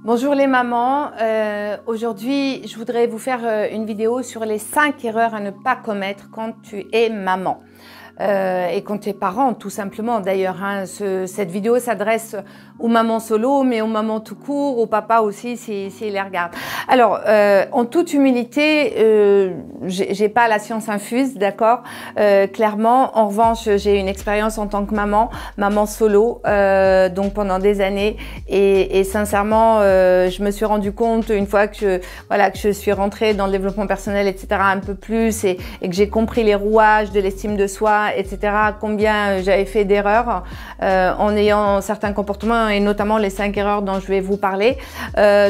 Bonjour les mamans, aujourd'hui je voudrais vous faire une vidéo sur les 5 erreurs à ne pas commettre quand tu es maman. Et quand tu es parent, tout simplement. D'ailleurs, cette vidéo s'adresse aux mamans solo, mais aux mamans tout court, aux papas aussi, s'ils les regardent. Alors, en toute humilité, j'ai pas la science infuse, d'accord, clairement. En revanche, j'ai une expérience en tant que maman solo, donc pendant des années. Et sincèrement, je me suis rendu compte, une fois que je suis rentrée dans le développement personnel, etc., un peu plus, et que j'ai compris les rouages de l'estime de soi, etc., combien j'avais fait d'erreurs en ayant certains comportements et notamment les 5 erreurs dont je vais vous parler.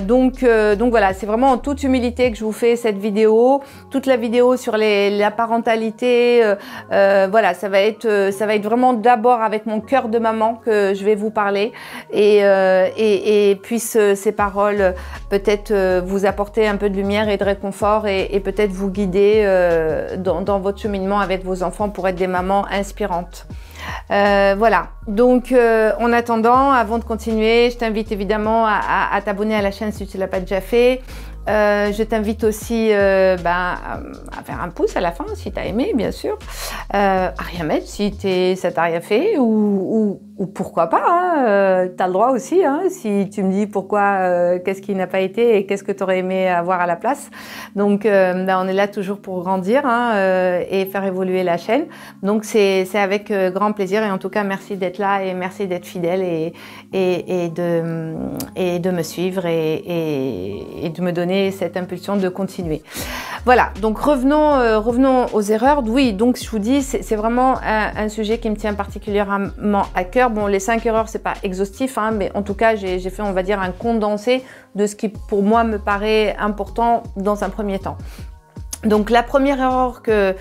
Donc voilà, c'est vraiment en toute humilité que je vous fais cette vidéo. Toute la vidéo sur la parentalité, voilà, ça va être vraiment d'abord avec mon cœur de maman que je vais vous parler et puissent ces paroles peut-être vous apporter un peu de lumière et de réconfort et peut-être vous guider dans votre cheminement avec vos enfants pour être des mamans inspirantes. Voilà, donc en attendant, avant de continuer, je t'invite évidemment à t'abonner à la chaîne si tu ne l'as pas déjà fait. Je t'invite aussi à faire un pouce à la fin si tu as aimé, bien sûr, à rien mettre si ça t'a rien fait ou pourquoi pas, hein, tu as le droit aussi, hein, si tu me dis pourquoi, qu'est-ce qui n'a pas été et qu'est-ce que tu aurais aimé avoir à la place. Donc on est là toujours pour grandir, hein, et faire évoluer la chaîne. Donc c'est avec grand plaisir et en tout cas merci d'être là et merci d'être fidèle et de me suivre et de me donner cette impulsion de continuer. Voilà, donc revenons aux erreurs. Oui, donc je vous dis, c'est vraiment un sujet qui me tient particulièrement à cœur. Bon, les 5 erreurs, c'est pas exhaustif, hein, mais en tout cas, j'ai fait, on va dire, un condensé de ce qui, pour moi, me paraît important dans un premier temps. Donc, la première erreur que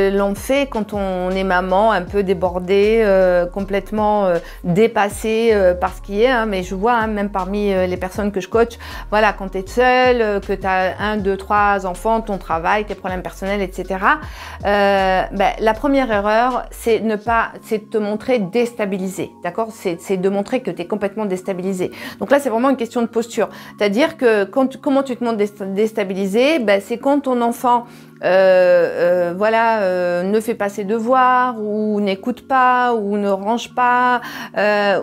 l'on fait quand on est maman, un peu débordée, complètement dépassée par ce qui est, hein, mais je vois, hein, même parmi les personnes que je coach, voilà, quand tu es seule, que tu as 1, 2, 3 enfants, ton travail, tes problèmes personnels, etc. La première erreur, c'est de te montrer déstabilisé, d'accord? C'est de montrer que tu es complètement déstabilisé. Donc là, c'est vraiment une question de posture. C'est-à-dire que comment tu te montres déstabilisé, c'est quand ton enfant ne fait pas ses devoirs ou n'écoute pas ou ne range pas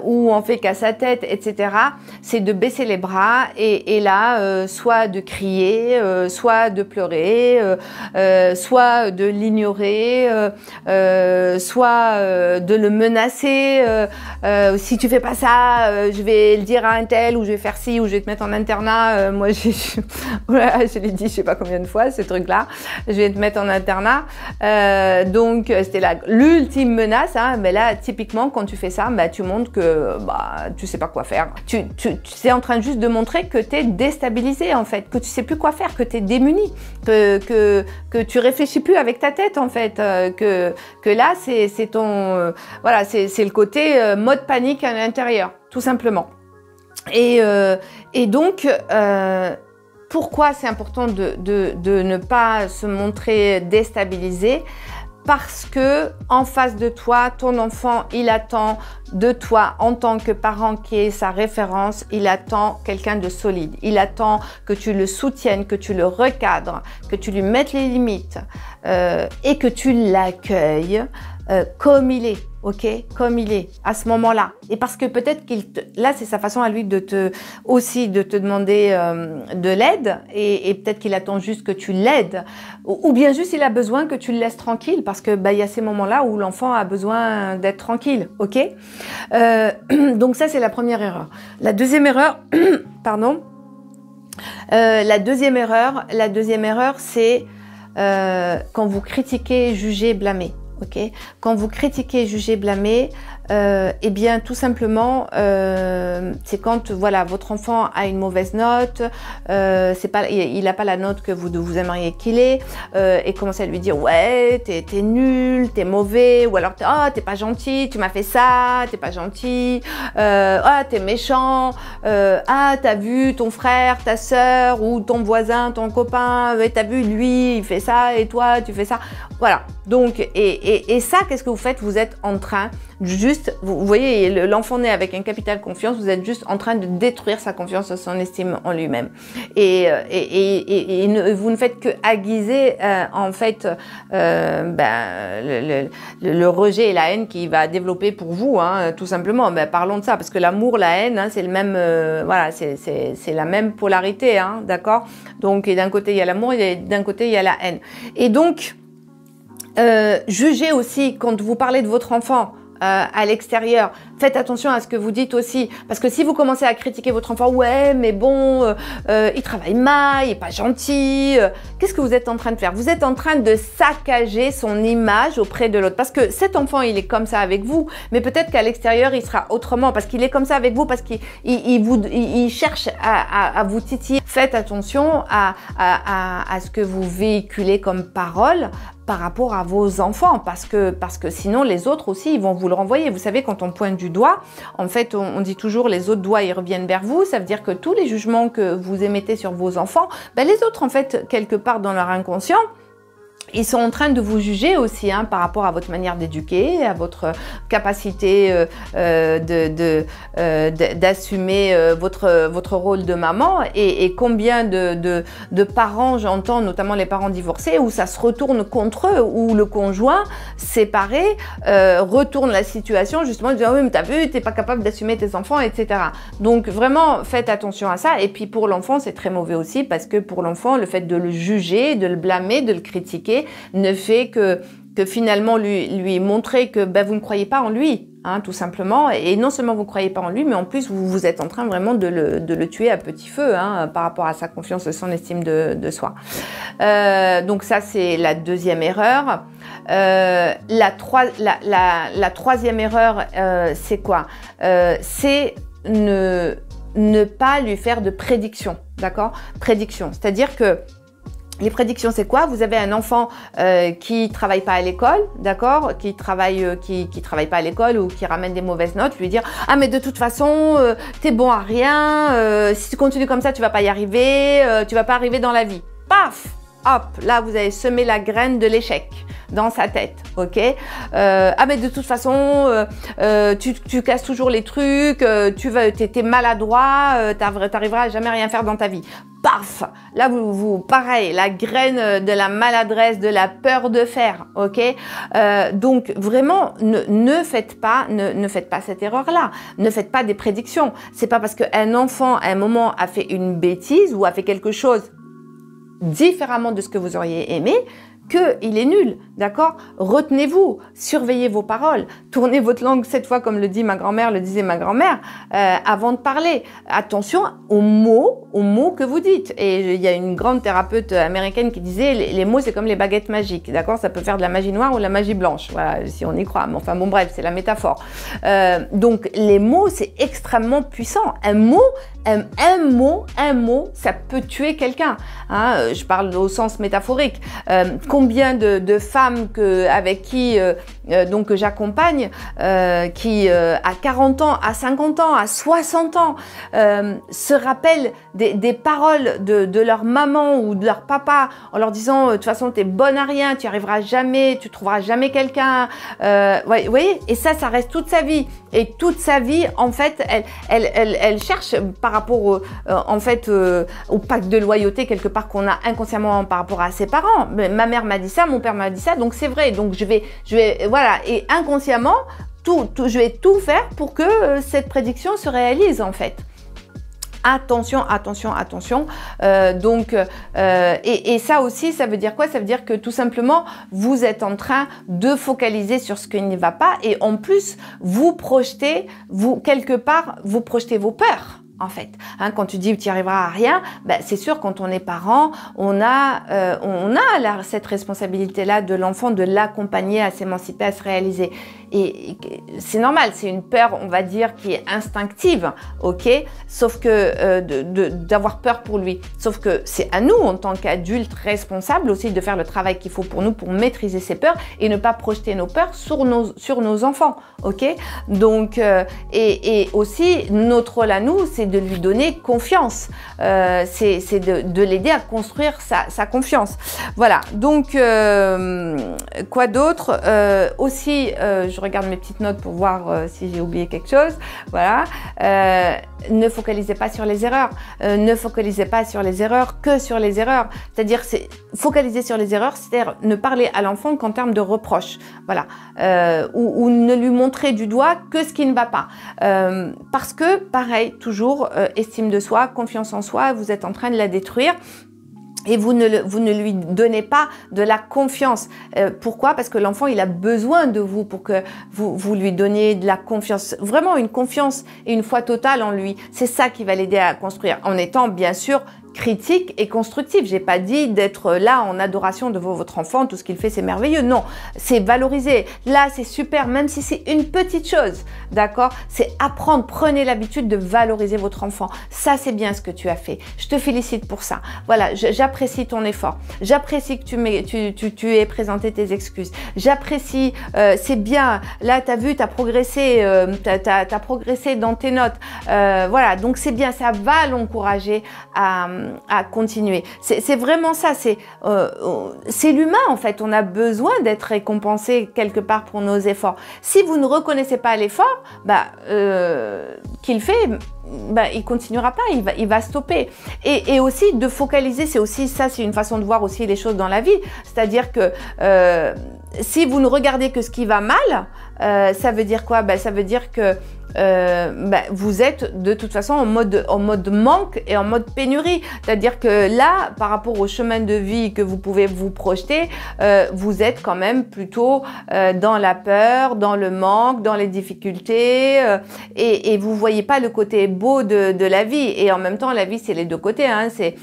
ou en fait qu'à sa tête, etc. C'est de baisser les bras et là soit de crier, soit de pleurer, soit de l'ignorer, soit de le menacer. Si tu fais pas ça, je vais le dire à un tel ou je vais faire ci ou je vais te mettre en internat. Moi voilà, je l'ai dit je sais pas combien de fois ce truc là. Je vais te mettre en internat. Donc, c'était l'ultime menace. Hein, mais là, typiquement, quand tu fais ça, tu montres que tu sais pas quoi faire. Tu es en train juste de montrer que tu es déstabilisé, en fait, que tu sais plus quoi faire, que tu es démuni, que tu réfléchis plus avec ta tête, en fait, que là, c'est ton... voilà, c'est le côté mode panique à l'intérieur, tout simplement. Et donc... pourquoi c'est important de ne pas se montrer déstabilisé? Parce que en face de toi, ton enfant, il attend de toi en tant que parent qui est sa référence, il attend quelqu'un de solide. Il attend que tu le soutiennes, que tu le recadres, que tu lui mettes les limites et que tu l'accueilles comme il est, ok, comme il est à ce moment-là. Et parce que peut-être là, c'est sa façon à lui de te demander de l'aide et peut-être qu'il attend juste que tu l'aides ou bien juste il a besoin que tu le laisses tranquille parce que il y a ces moments-là où l'enfant a besoin d'être tranquille, ok. Donc ça, c'est la première erreur. La deuxième erreur, pardon. La deuxième erreur, c'est quand vous critiquez, jugez, blâmez. Okay. Quand vous critiquez, jugez, blâmez, eh bien tout simplement c'est quand voilà votre enfant a une mauvaise note, il n'a pas la note que vous aimeriez qu'il ait, et commencez à lui dire ouais t'es nul, t'es mauvais, ou alors t'es pas gentil, tu m'as fait ça, t'es pas gentil, t'es méchant, t'as vu ton frère, ta sœur ou ton voisin, ton copain, t'as vu lui il fait ça et toi tu fais ça, voilà. Donc et ça, qu'est-ce que vous faites? Vous êtes en train juste, vous voyez, l'enfant né avec un capital confiance, vous êtes juste en train de détruire sa confiance, son estime en lui-même. Et vous ne faites que aiguiser, en fait, le rejet et la haine qu'il va développer pour vous, hein, tout simplement. Ben, parlons de ça, parce que l'amour, la haine, hein, c'est le même, voilà, c'est la même polarité, hein, d'accord? Donc, d'un côté, il y a l'amour, et d'un côté, il y a la haine. Et donc, jugez aussi quand vous parlez de votre enfant à l'extérieur. Faites attention à ce que vous dites aussi, parce que si vous commencez à critiquer votre enfant, ouais, mais bon, il travaille mal, il est pas gentil, qu'est-ce que vous êtes en train de faire? Vous êtes en train de saccager son image auprès de l'autre, parce que cet enfant, il est comme ça avec vous, mais peut-être qu'à l'extérieur, il sera autrement, parce qu'il est comme ça avec vous, parce qu'il cherche à vous titiller. Faites attention à ce que vous véhiculez comme parole par rapport à vos enfants, parce que sinon les autres aussi ils vont vous le renvoyer. Vous savez, quand on pointe du doigt, en fait on dit toujours les autres doigts ils reviennent vers vous. Ça veut dire que tous les jugements que vous émettez sur vos enfants, ben, les autres en fait quelque part dans leur inconscient, ils sont en train de vous juger aussi, hein, par rapport à votre manière d'éduquer, à votre capacité d'assumer votre rôle de maman, et combien de parents, j'entends notamment les parents divorcés, où ça se retourne contre eux, où le conjoint séparé retourne la situation justement en disant oui mais t'as vu, t'es pas capable d'assumer tes enfants, etc. Donc vraiment faites attention à ça. Et puis pour l'enfant c'est très mauvais aussi, parce que pour l'enfant le fait de le juger, de le blâmer, de le critiquer ne fait que finalement lui montrer que ben, vous ne croyez pas en lui, hein, tout simplement. Et non seulement vous ne croyez pas en lui, mais en plus vous êtes en train vraiment de le tuer à petit feu, hein, par rapport à sa confiance et son estime de soi. Donc ça c'est la deuxième erreur. La troisième erreur, c'est quoi? C'est ne pas lui faire de prédiction, d'accord? Prédiction, c'est-à-dire que les prédictions, c'est quoi? Vous avez un enfant qui travaille pas à l'école, d'accord? Qui travaille pas à l'école ou qui ramène des mauvaises notes, lui dire ah mais de toute façon t'es bon à rien, si tu continues comme ça tu vas pas y arriver, tu vas pas arriver dans la vie. Paf, hop, là vous avez semé la graine de l'échec dans sa tête, ok? Ah mais de toute façon tu casses toujours les trucs, t'es maladroit, t'arriveras à jamais rien faire dans ta vie. Paf! Là, pareil, la graine de la maladresse, de la peur de faire, ok? Donc, vraiment, ne faites pas cette erreur-là. Ne faites pas des prédictions. C'est pas parce qu'un enfant, à un moment, a fait une bêtise ou a fait quelque chose différemment de ce que vous auriez aimé qu'il est nul, d'accord? Retenez-vous, surveillez vos paroles, tournez votre langue 7 fois comme le disait ma grand-mère, avant de parler. Attention aux mots que vous dites. Et il y a une grande thérapeute américaine qui disait les mots c'est comme les baguettes magiques, d'accord? Ça peut faire de la magie noire ou de la magie blanche, voilà, si on y croit. Mais enfin bon bref, c'est la métaphore. Donc les mots c'est extrêmement puissant. Un mot, ça peut tuer quelqu'un. Hein, je parle au sens métaphorique. Combien de femmes avec qui donc j'accompagne, qui à 40 ans, à 50 ans, à 60 ans, se rappellent des paroles de leur maman ou de leur papa en leur disant de toute façon t'es bonne à rien, tu n'y arriveras jamais, tu trouveras jamais quelqu'un. Vous voyez, et ça reste toute sa vie. Et toute sa vie, en fait, elle cherche par rapport en fait au pacte de loyauté quelque part qu'on a inconsciemment par rapport à ses parents. Mais ma mère m'a dit ça, mon père m'a dit ça, donc c'est vrai. Donc je vais voilà, et inconsciemment je vais tout faire pour que cette prédiction se réalise en fait. Attention, attention, attention. Et ça aussi, ça veut dire quoi? Ça veut dire que tout simplement, vous êtes en train de focaliser sur ce qui ne va pas, et en plus, vous projetez, quelque part, vous projetez vos peurs. En fait, hein, quand tu dis tu n'y arriveras à rien, ben, c'est sûr, quand on est parent, on a cette responsabilité-là de l'enfant, de l'accompagner à s'émanciper, à se réaliser. Et c'est normal, c'est une peur, on va dire, qui est instinctive, ok? Sauf que d'avoir peur pour lui. Sauf que c'est à nous, en tant qu'adultes responsables aussi, de faire le travail qu'il faut pour nous, pour maîtriser ces peurs et ne pas projeter nos peurs sur nos enfants, ok? Donc, et aussi, notre rôle à nous, c'est de lui donner confiance. C'est de l'aider à construire sa confiance. Voilà, donc quoi d'autre? Aussi, je regarde mes petites notes pour voir si j'ai oublié quelque chose. Voilà, ne focalisez pas sur les erreurs. Ne focalisez pas sur les erreurs que sur les erreurs. C'est-à-dire, focaliser sur les erreurs, c'est-à-dire ne parler à l'enfant qu'en termes de reproches. Voilà, ou ne lui montrer du doigt que ce qui ne va pas. Parce que, pareil, toujours, estime de soi, confiance en soi, vous êtes en train de la détruire. Et vous ne lui donnez pas de la confiance. Pourquoi? Parce que l'enfant, il a besoin de vous pour que vous lui donniez de la confiance. Vraiment une confiance et une foi totale en lui. C'est ça qui va l'aider à construire. En étant, bien sûr, critique et constructif. J'ai pas dit d'être là en adoration devant votre enfant, tout ce qu'il fait c'est merveilleux. Non, c'est valoriser. Là c'est super, même si c'est une petite chose, d'accord? C'est apprendre, prenez l'habitude de valoriser votre enfant. Ça c'est bien ce que tu as fait. Je te félicite pour ça. Voilà, j'apprécie ton effort. J'apprécie que tu aies présenté tes excuses. J'apprécie, c'est bien. Là tu as vu, tu as progressé, t'as progressé dans tes notes. Voilà, donc c'est bien, ça va l'encourager à continuer. C'est vraiment ça, c'est l'humain en fait. On a besoin d'être récompensé quelque part pour nos efforts. Si vous ne reconnaissez pas l'effort qu'il fait, il continuera pas, il va stopper. Et aussi de focaliser, c'est aussi ça, c'est une façon de voir aussi les choses dans la vie. C'est-à-dire que si vous ne regardez que ce qui va mal, ça veut dire quoi? Ça veut dire que vous êtes de toute façon en mode manque et en mode pénurie. C'est-à-dire que là, par rapport au chemin de vie que vous pouvez vous projeter, vous êtes quand même plutôt dans la peur, dans le manque, dans les difficultés et vous voyez pas le côté beau de la vie. Et en même temps, la vie, c'est les deux côtés. Hein. C'est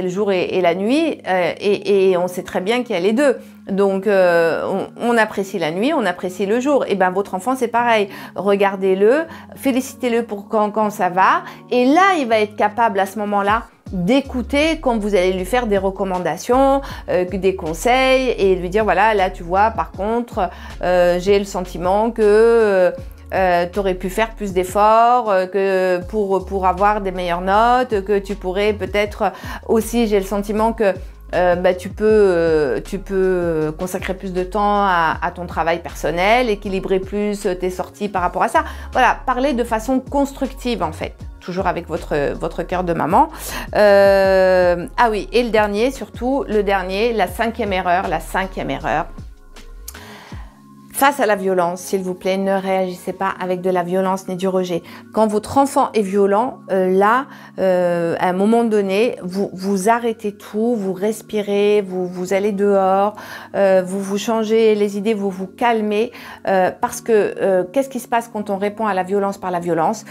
le jour et la nuit et on sait très bien qu'il y a les deux. Donc, on apprécie la nuit, on apprécie le jour. Et ben, votre enfant, c'est pareil. Regardez-le, félicitez-le pour quand ça va. Et là, il va être capable à ce moment-là d'écouter quand vous allez lui faire des recommandations, des conseils et lui dire, voilà, là, tu vois, par contre, j'ai le sentiment que... tu aurais pu faire plus d'efforts que pour avoir des meilleures notes, que tu pourrais peut-être aussi, j'ai le sentiment que tu peux consacrer plus de temps à ton travail personnel, équilibrer plus tes sorties par rapport à ça. Voilà, parler de façon constructive en fait, toujours avec votre cœur de maman. Ah oui, et le dernier, surtout, la cinquième erreur. Face à la violence, s'il vous plaît, ne réagissez pas avec de la violence ni du rejet. Quand votre enfant est violent, là, à un moment donné, vous arrêtez tout, vous respirez, vous allez dehors, vous changez les idées, vous vous calmez. Parce que qu'est-ce qui se passe quand on répond à la violence par la violence?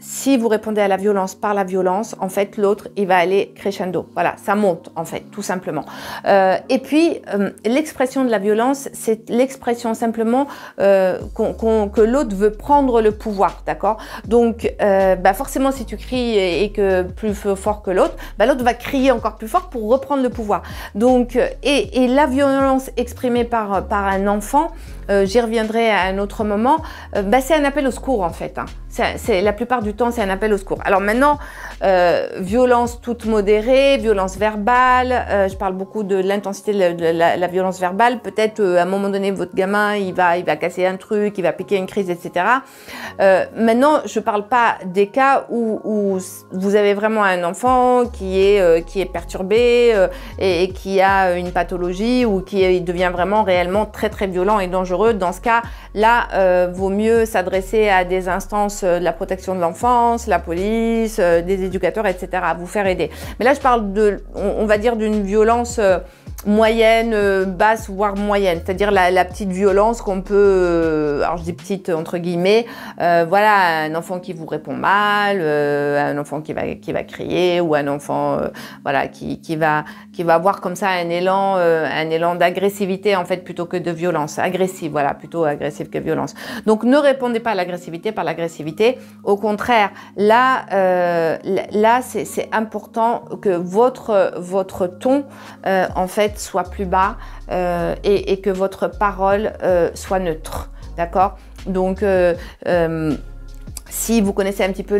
Si vous répondez à la violence par la violence, en fait, l'autre, il va aller crescendo. Voilà, ça monte, en fait, tout simplement. Et puis, l'expression de la violence, c'est l'expression simplement que l'autre veut prendre le pouvoir, d'accord? Donc, forcément, si tu cries et que plus fort que l'autre, l'autre va crier encore plus fort pour reprendre le pouvoir. Donc, et la violence exprimée par un enfant, j'y reviendrai à un autre moment, c'est un appel au secours, en fait. Hein. La plupart du temps, c'est un appel au secours. Alors maintenant, violence toute modérée, violence verbale, je parle beaucoup de l'intensité de la violence verbale. Peut-être à un moment donné, votre gamin, il va casser un truc, il va piquer une crise, etc. Maintenant, je parle pas des cas où vous avez vraiment un enfant qui est perturbé et qui a une pathologie ou qui devient vraiment réellement très très violent et dangereux. Dans ce cas, là, vaut mieux s'adresser à des instances de la protection de l'enfance, la police, des éducateurs, etc. à vous faire aider. Mais là, je parle on va dire d'une violence moyenne, basse, voire moyenne. C'est-à-dire la petite violence qu'on peut, alors je dis petite entre guillemets, voilà, un enfant qui vous répond mal, un enfant qui va crier ou un enfant voilà, qui va avoir comme ça un élan d'agressivité en fait plutôt que de violence. Agressive, voilà, plutôt agressive que violence. Donc ne répondez pas à l'agressivité par l'agressivité. Au contraire, là c'est important que votre ton en fait soit plus bas et que votre parole soit neutre, d'accord? Donc Si vous connaissez un petit peu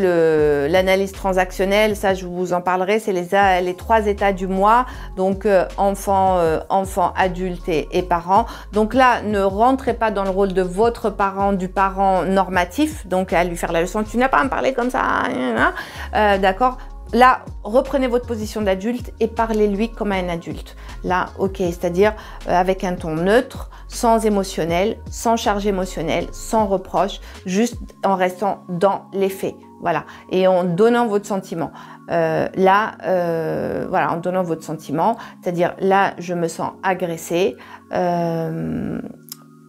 l'analyse transactionnelle, ça je vous en parlerai, c'est les 3 états du moi, donc enfant, adulte et parent. Donc là, ne rentrez pas dans le rôle de votre parent, du parent normatif, donc à lui faire la leçon, tu n'as pas à me parler comme ça, d'accord? Là, reprenez votre position d'adulte et parlez-lui comme un adulte. Là, ok, c'est-à-dire avec un ton neutre, sans émotionnel, sans charge émotionnelle, sans reproche, juste en restant dans les faits. Voilà, et en donnant votre sentiment. Voilà, en donnant votre sentiment, c'est-à-dire là, je me sens agressée.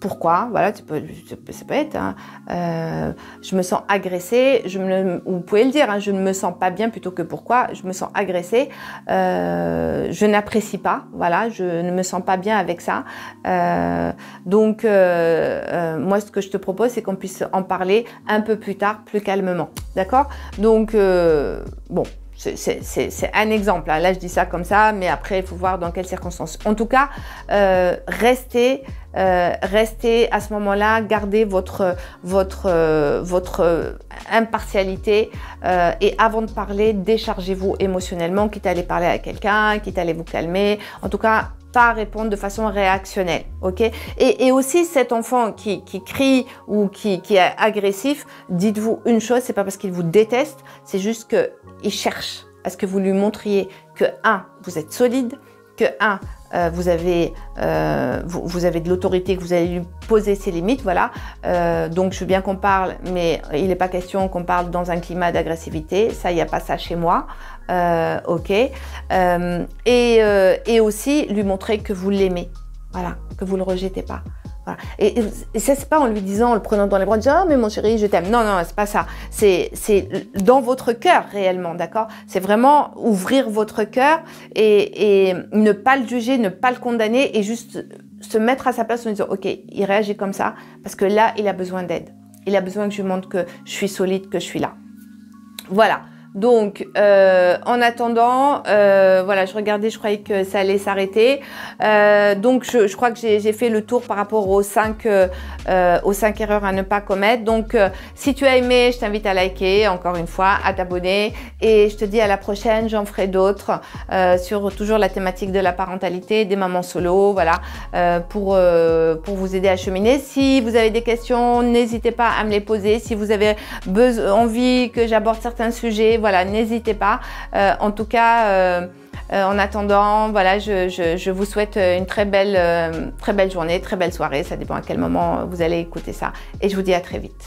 Pourquoi? Voilà, ça peut être, hein. Je me sens agressée, vous pouvez le dire, hein, je ne me sens pas bien plutôt que pourquoi, je me sens agressée, je n'apprécie pas, voilà, je ne me sens pas bien avec ça. Donc, moi, ce que je te propose, c'est qu'on puisse en parler un peu plus tard, plus calmement, d'accord? Donc, bon. C'est un exemple, hein. Là je dis ça comme ça, mais après il faut voir dans quelles circonstances. En tout cas, restez à ce moment-là, gardez votre impartialité et avant de parler, déchargez-vous émotionnellement, quitte à aller parler à quelqu'un, quitte à aller vous calmer. En tout cas, pas répondre de façon réactionnelle, ok? Et aussi cet enfant qui crie ou qui est agressif, dites-vous une chose, c'est pas parce qu'il vous déteste, c'est juste qu'il cherche à ce que vous lui montriez que vous êtes solide, que vous avez de l'autorité, que vous allez lui poser ses limites, voilà. Donc je veux bien qu'on parle, mais il n'est pas question qu'on parle dans un climat d'agressivité, ça, il n'y a pas ça chez moi. Ok, et aussi lui montrer que vous l'aimez, voilà, que vous le rejetez pas. Voilà. Et ça, c'est pas en lui disant, en le prenant dans les bras, en disant, oh mais mon chéri, je t'aime. Non, non, c'est pas ça. C'est dans votre cœur réellement, d'accord? C'est vraiment ouvrir votre cœur et ne pas le juger, ne pas le condamner et juste se mettre à sa place en disant, ok, il réagit comme ça parce que là, il a besoin d'aide. Il a besoin que je lui montre que je suis solide, que je suis là. Voilà. Donc, en attendant, voilà, je regardais, je croyais que ça allait s'arrêter. Donc, je crois que j'ai fait le tour par rapport aux 5 erreurs à ne pas commettre. Donc, si tu as aimé, je t'invite à liker, encore une fois, à t'abonner. Et je te dis à la prochaine, j'en ferai d'autres sur toujours la thématique de la parentalité, des mamans solo, voilà, pour vous aider à cheminer. Si vous avez des questions, n'hésitez pas à me les poser. Si vous avez envie que j'aborde certains sujets, voilà, n'hésitez pas. En tout cas, en attendant, voilà, je vous souhaite une très belle journée, très belle soirée. Ça dépend à quel moment vous allez écouter ça. Et je vous dis à très vite.